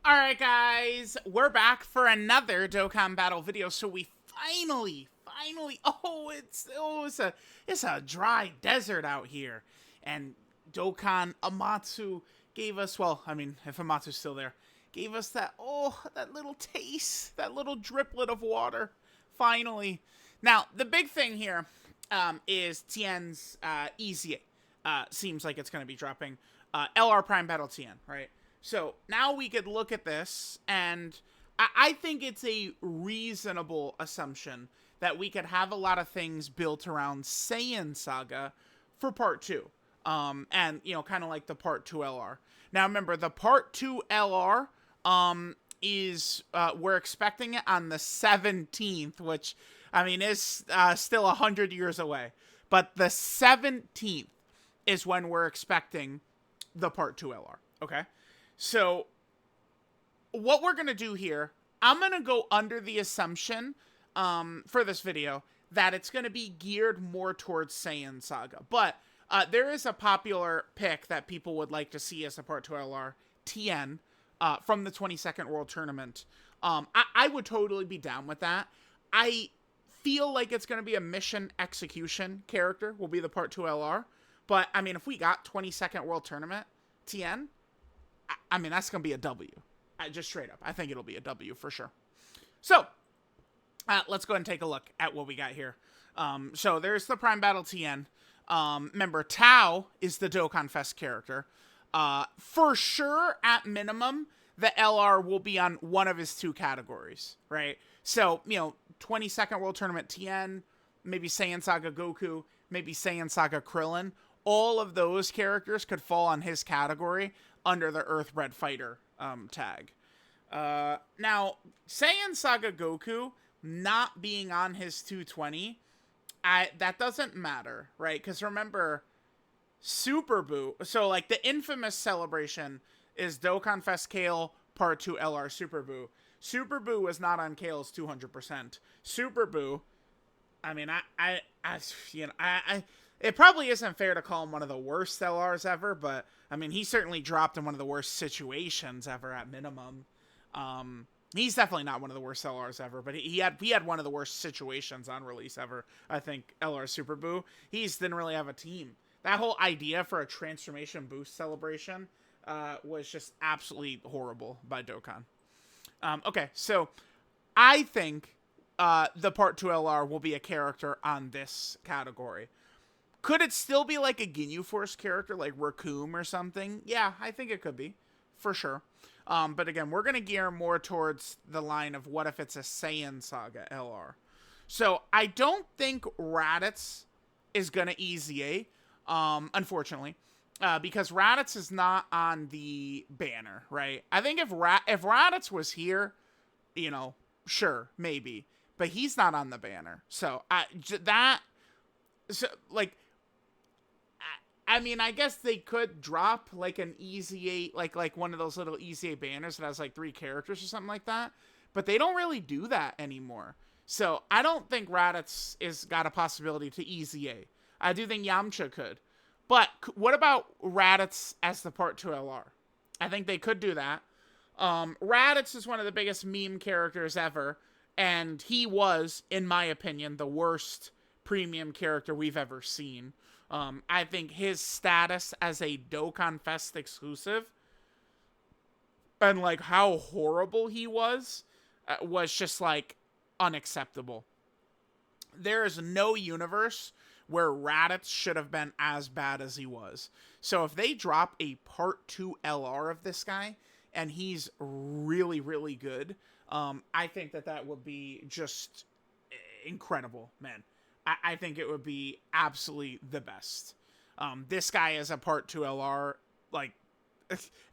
Alright guys, we're back for another Dokkan battle video. So we finally, it's a dry desert out here. And Dokkan Amatsu gave us, well, I mean, if Amatsu's still there, gave us that little taste, that little driplet of water. Finally. Now, the big thing here is Tien's EZA. Seems like it's going to be dropping LR Prime Battle Tien, right? So now we could look at this, and I think it's a reasonable assumption that we could have a lot of things built around Saiyan Saga for Part 2. And, you know, kind of like the Part 2 LR. Now, remember, the Part 2 LR we're expecting it on the 17th, which, I mean, is still 100 years away. But the 17th is when we're expecting the Part 2 LR, okay? So, what we're going to do here, I'm going to go under the assumption for this video that it's going to be geared more towards Saiyan Saga. But there is a popular pick that people would like to see as a Part 2 LR, Tien, from the 22nd World Tournament. I would totally be down with that. I feel like it's going to be a mission execution character, will be the Part 2 LR. But, I mean, if we got 22nd World Tournament, Tien, I mean, that's going to be a W. Just straight up. I think it'll be a W for sure. So, let's go ahead and take a look at what we got here. So, there's the Prime Battle Tien. Remember, Tao is the Dokkan Fest character. For sure, at minimum, the LR will be on one of his two categories, right? So, you know, 22nd World Tournament Tien, maybe Saiyan Saga Goku, maybe Saiyan Saga Krillin. All of those characters could fall on his category under the Earthbred Fighter tag. Now, Saiyan Saga Goku not being on his 220, that doesn't matter, right? Because remember, Super Buu, so like the infamous celebration is Dokkan Fest Kale Part 2 LR Super Buu. Super Buu was not on Kale's 200%. Super Buu, I mean, it probably isn't fair to call him one of the worst LRs ever, but, I mean, he certainly dropped in one of the worst situations ever at minimum. He's definitely not one of the worst LRs ever, but he had one of the worst situations on release ever, I think, LR Super Buu. He just didn't really have a team. That whole idea for a transformation boost celebration was just absolutely horrible by Dokkan. Okay, so I think the Part 2 LR will be a character on this category. Could it still be like a Ginyu Force character, like Raccoon or something? Yeah, I think it could be, for sure. But again, we're going to gear more towards the line of what if it's a Saiyan Saga LR. So I don't think Raditz is going to EZA, unfortunately, because Raditz is not on the banner, right? I think if Raditz was here, you know, sure, maybe. But he's not on the banner. So, I mean, I guess they could drop, like, an EZA, like one of those little EZA banners that has, like, 3 characters or something like that. But they don't really do that anymore. So, I don't think Raditz is got a possibility to EZA. I do think Yamcha could. But, what about Raditz as the Part 2 LR? I think they could do that. Raditz is one of the biggest meme characters ever. And he was, in my opinion, the worst premium character we've ever seen. I think his status as a Dokkan Fest exclusive and like how horrible he was just like unacceptable. There is no universe where Raditz should have been as bad as he was. So if they drop a Part 2 LR of this guy and he's really, really good, I think that would be just incredible, man. I think it would be absolutely the best. This guy is a Part 2 LR, like,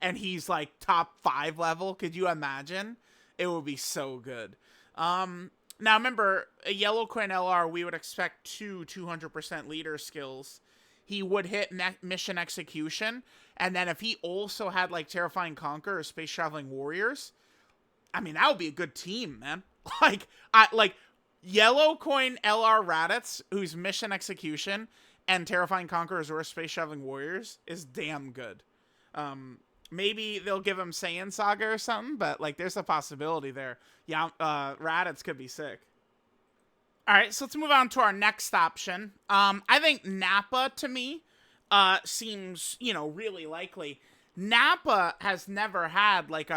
and he's like top 5 level. Could you imagine? It would be so good. Now remember, a Yellow Coin LR, we would expect 200% leader skills. He would hit mission execution, and then if he also had like Terrifying Conquer or Space Traveling Warriors, I mean, that would be a good team, man. Like Yellow Coin LR Raditz, whose mission execution and Terrifying Conquerors or Space Traveling Warriors is damn good. Maybe they'll give him Saiyan Saga or something, but like there's a possibility there. Yeah, Raditz could be sick. All right, so let's move on to our next option. I think Nappa to me seems, really likely. Nappa has never had like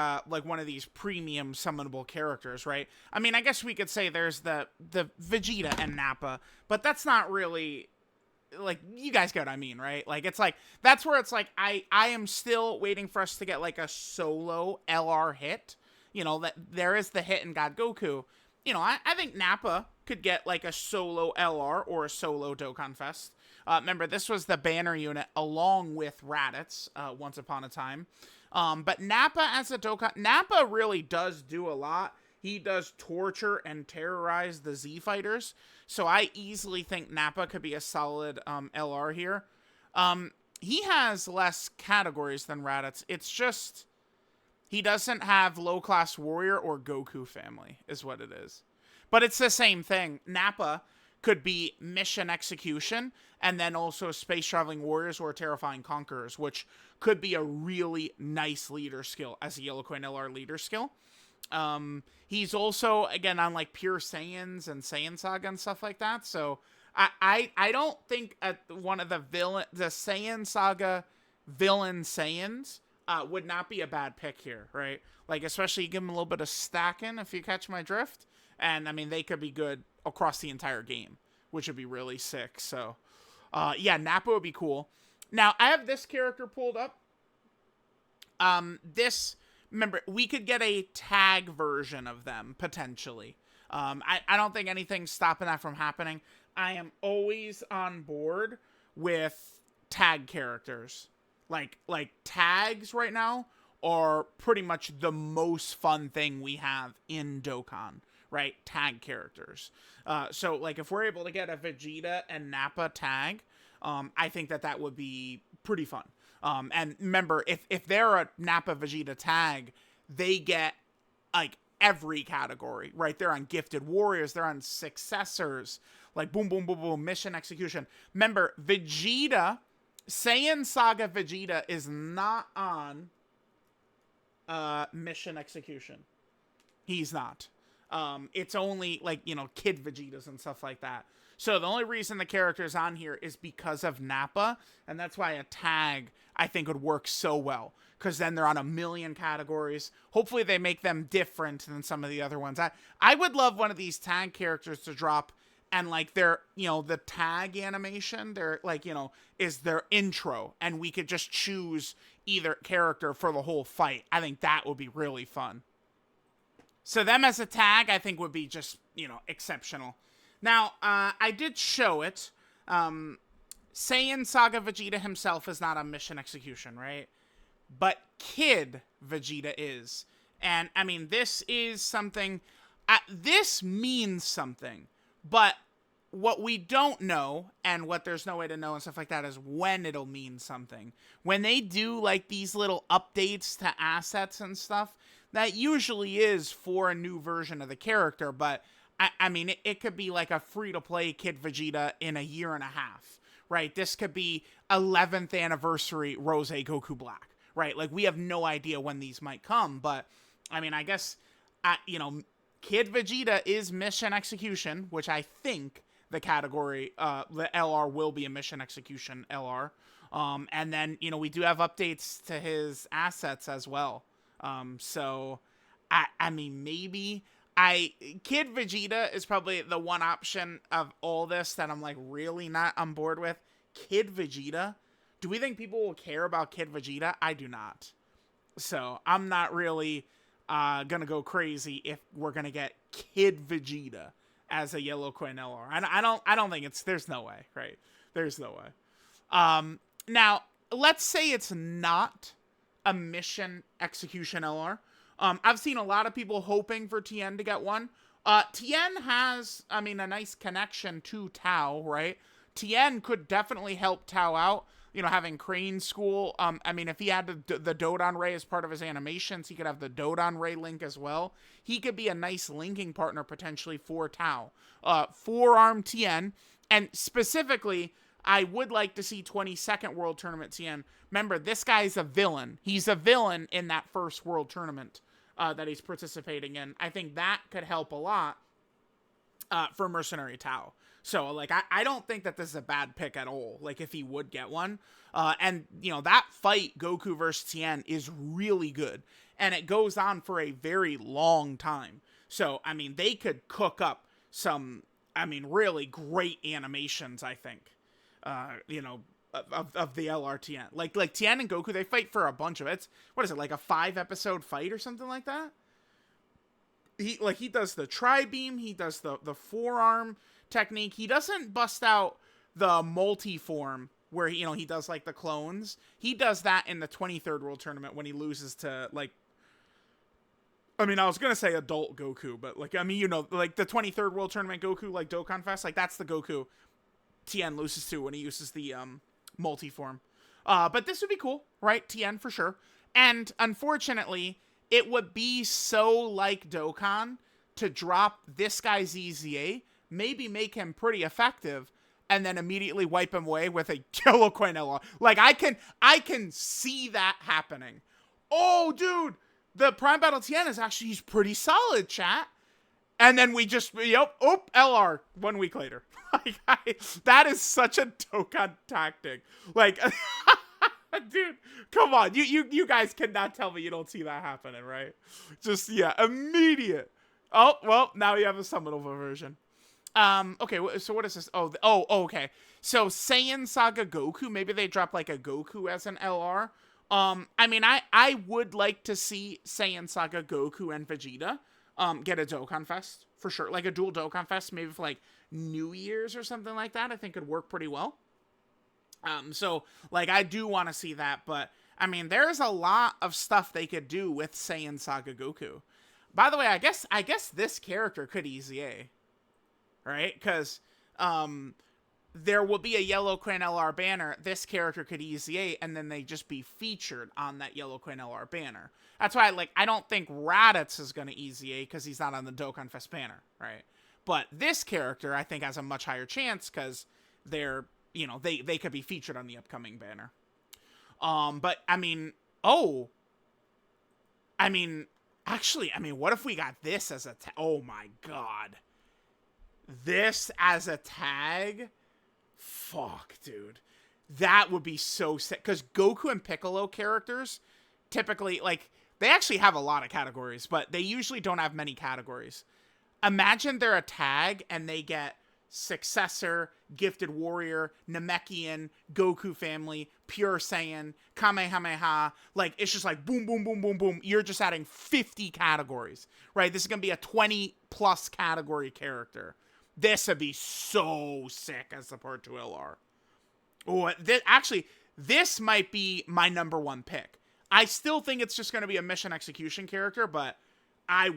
one of these premium summonable characters, right? I mean, I guess we could say there's the Vegeta and Nappa, but that's not really like, you guys get what I mean, right? Like it's like that's where it's like I am still waiting for us to get like a solo LR hit. That there is the hit in God Goku. I think Nappa could get like a solo LR or a solo Dokkan Fest. Remember, this was the banner unit along with Raditz once upon a time. But Nappa as a Dokkan, Nappa really does do a lot. He does torture and terrorize the Z fighters. So I easily think Nappa could be a solid LR here. He has less categories than Raditz. It's just he doesn't have low-class warrior or Goku family is what it is. But it's the same thing. Nappa could be mission execution and then also space traveling warriors or terrifying conquerors, which could be a really nice leader skill as a Yellow Coin LR leader skill. He's also, again, on like pure Saiyans and Saiyan Saga and stuff like that. So I don't think one of the Saiyan Saga villain Saiyans would not be a bad pick here, right? Like, especially give him a little bit of stacking, if you catch my drift. And, I mean, they could be good across the entire game, which would be really sick. So, yeah, Nappa would be cool. Now, I have this character pulled up. Remember, we could get a tag version of them, potentially. I don't think anything's stopping that from happening. I am always on board with tag characters. Like tags right now are pretty much the most fun thing we have in Dokkan, right? Tag characters. So, like, if we're able to get a Vegeta and Nappa tag, I think that would be pretty fun. And remember, if they're a Nappa Vegeta tag, they get, like, every category, right? They're on Gifted Warriors. They're on Successors. Like, boom, boom, boom, boom, mission execution. Remember, Vegeta, Saiyan Saga Vegeta is not on mission execution. He's not. It's only, like, Kid Vegetas and stuff like that. So the only reason the character's on here is because of Nappa, and that's why a tag, I think, would work so well, because then they're on a million categories. Hopefully they make them different than some of the other ones. I would love one of these tag characters to drop, and, like, their, the tag animation, their, like, is their intro, and we could just choose either character for the whole fight. I think that would be really fun. So them as a tag, I think, would be just, exceptional. Now, I did show it. Saiyan Saga Vegeta himself is not on mission execution, right? But Kid Vegeta is. And, I mean, this is something... this means something. But what we don't know, and what there's no way to know and stuff like that, is when it'll mean something. When they do, like, these little updates to assets and stuff, that usually is for a new version of the character, but... I mean, it could be like a free-to-play Kid Vegeta in a year and a half, right? This could be 11th anniversary Rose Goku Black, right? Like, we have no idea when these might come, but, I mean, I guess, Kid Vegeta is mission execution, which I think the category, the LR will be a mission execution LR. And then, we do have updates to his assets as well. So, I mean, maybe... Kid Vegeta is probably the one option of all this that I'm, like, really not on board with. Kid Vegeta? Do we think people will care about Kid Vegeta? I do not. So, I'm not really gonna go crazy if we're gonna get Kid Vegeta as a Yellow Coin LR. I don't think there's no way, right? There's no way. Now, let's say it's not a mission execution LR. I've seen a lot of people hoping for Tien to get one. Tien has, I mean, a nice connection to Tao, right? Tien could definitely help Tao out, having Crane School. I mean, if he had the Dodon Ray as part of his animations, he could have the Dodon Ray link as well. He could be a nice linking partner potentially for Tao. Forearm Tien, and specifically, I would like to see 22nd World Tournament Tien. Remember, this guy's a villain. He's a villain in that first World Tournament that he's participating in. I think that could help a lot for Mercenary Tao. So, like, I don't think that this is a bad pick at all, like, if he would get one. And, you know, that fight, Goku versus Tien, is really good. And it goes on for a very long time. So, I mean, they could cook up some, I mean, really great animations, I think. You know, of the LRTN. Like Tien and Goku, they fight for a bunch of it. What is it, like a 5-episode fight or something like that? He does the tri-beam, he does the forearm technique. He doesn't bust out the multi-form where, you know, he does like the clones. He does that in the 23rd World Tournament when he loses to, like, I mean, I was going to say adult Goku, but, like, I mean, you know, like the 23rd World Tournament Goku, like Dokkan Fest, like that's the Goku Tien loses to when he uses the multi-form. But this would be cool, right? Tien for sure. And unfortunately, it would be so like Dokkan to drop this guy's EZA, maybe make him pretty effective, and then immediately wipe him away with a Yellow Coin LR. Like, I can see that happening. Oh, dude, the Prime Battle Tien is actually, he's pretty solid, chat. And then we just, LR 1 week later. Like, that is such a Dokkan tactic. Like, dude, come on. You guys cannot tell me you don't see that happening, right? Just, yeah, immediate. Oh, well, now you have a Summonable version. Okay, so what is this? Okay. So Saiyan Saga Goku, maybe they drop like a Goku as an LR. I mean, I would like to see Saiyan Saga Goku and Vegeta get a Dokkan Fest for sure. Like a dual Dokkan Fest, maybe for like New Year's or something like that. I think could work pretty well. So like I do want to see that, but I mean, there's a lot of stuff they could do with Saiyan Saga Goku. By the way, I guess this character could EZA, right? Because there will be a Yellow Coin LR banner. This character could EZA, and then they just be featured on that Yellow Coin LR banner. That's why, like, I don't think Raditz is going to EZA because he's not on the Dokkan Fest banner, right? But this character, I think, has a much higher chance because they're, you know, they could be featured on the upcoming banner. But I mean, actually, what if we got this as a oh my god. This as a tag? Fuck, dude. That would be so sick. Because Goku and Piccolo characters, typically, like, they actually have a lot of categories, but they usually don't have many categories. Imagine they're a tag and they get Successor, Gifted Warrior, Namekian, Goku Family, Pure Saiyan, Kamehameha. Like, it's just like boom, boom, boom, boom, boom. You're just adding 50 categories, right? This is going to be a 20-plus category character. This would be so sick as the Part 2 LR. Oh, this might be my number one pick. I still think it's just going to be a mission execution character, but I'd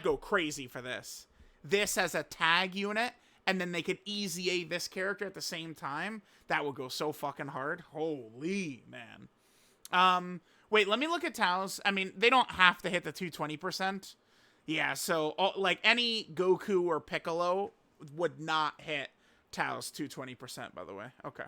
go crazy for this. This as a tag unit, and then they could EZA this character at the same time. That would go so fucking hard. Holy man. Wait, let me look at Tao's. I mean, they don't have to hit the 220%. Yeah, so, like, any Goku or Piccolo would not hit Tao's 220%, by the way. Okay.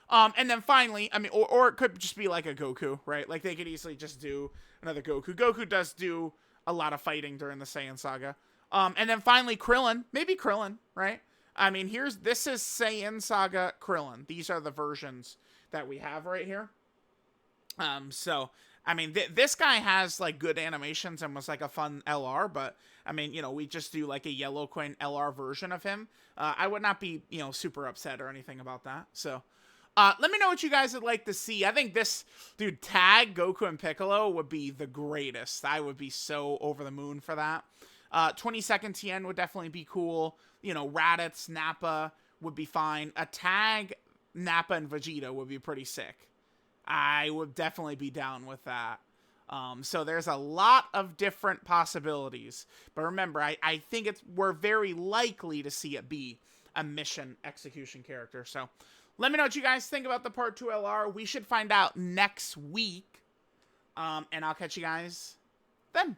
And then finally, I mean, or it could just be like a Goku, right? Like, they could easily just do another Goku. Goku does do a lot of fighting during the Saiyan Saga. And then finally, Krillin. Maybe Krillin, right? I mean, this is Saiyan Saga Krillin. These are the versions that we have right here. So, I mean, this guy has, like, good animations and was, like, a fun LR, but, I mean, you know, we just do, like, a Yellow Coin LR version of him. I would not be, you know, super upset or anything about that. So, let me know what you guys would like to see. I think this, dude, tag Goku and Piccolo would be the greatest. I would be so over the moon for that. 22nd Tien would definitely be cool. You know, Raditz, Nappa would be fine. A tag Nappa and Vegeta would be pretty sick. I would definitely be down with that. So there's a lot of different possibilities. But remember, I think we're very likely to see it be a mission execution character. So let me know what you guys think about the Part 2 LR. We should find out next week. And I'll catch you guys then.